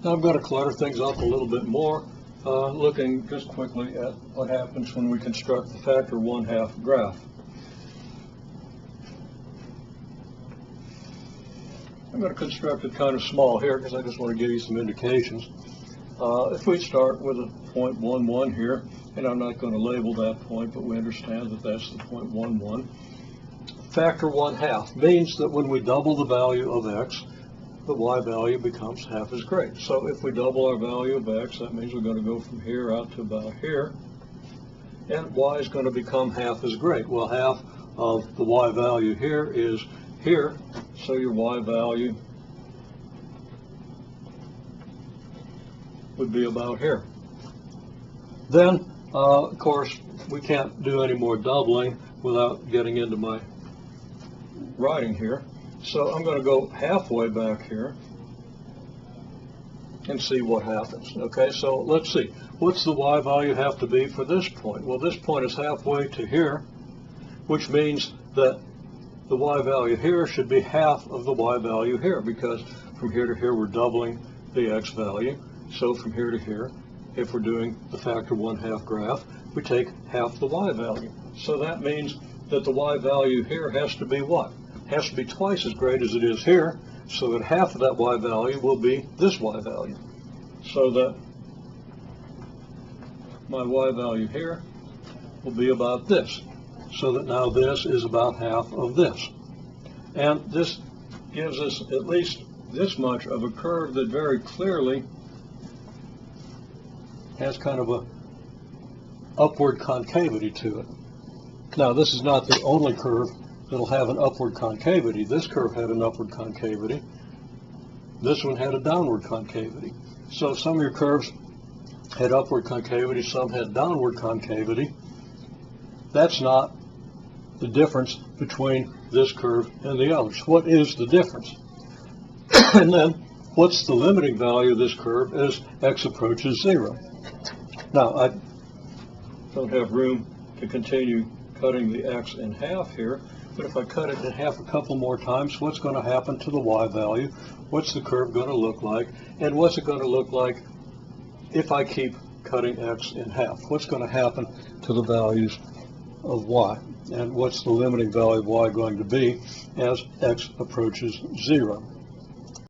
Now I'm going to clutter things up a little bit more, looking just quickly at what happens when we construct the factor 1/2 graph. I'm going to construct it kind of small here because I just want to give you some indications. If we start with a point 1,1 here, and I'm not going to label that point, but we understand that that's the point 1,1. Factor 1/2 means that when we double the value of x, the y value becomes half as great. So if we double our value of x, that means we're going to go from here out to about here, and y is going to become half as great. Well, half of the y value here is here, so your y value would be about here. Then, of course, we can't do any more doubling without getting into my writing here. So I'm going to go halfway back here and see what happens. Okay, so let's see. What's the y value have to be for this point? Well, this point is halfway to here, which means that the y value here should be half of the y value here, because from here to here we're doubling the x value. So from here to here, if we're doing the factor 1/2 graph, we take half the y value. So that means that the y value here has to be what? Has to be twice as great as it is here, so that half of that y value will be this y value. So that my y value here will be about this. So that now this is about half of this. And this gives us at least this much of a curve that very clearly has kind of a upward concavity to it. Now, this is not the only curve that'll have an upward concavity. This curve had an upward concavity. This one had a downward concavity. So some of your curves had upward concavity, some had downward concavity. That's not the difference between this curve and the others. What is the difference? And then, what's the limiting value of this curve as x approaches 0? Now, I don't have room to continue cutting the x in half here, but if I cut it in half a couple more times, what's going to happen to the y value? What's the curve going to look like? And what's it going to look like if I keep cutting x in half? What's going to happen to the values of y? And what's the limiting value of y going to be as x approaches 0?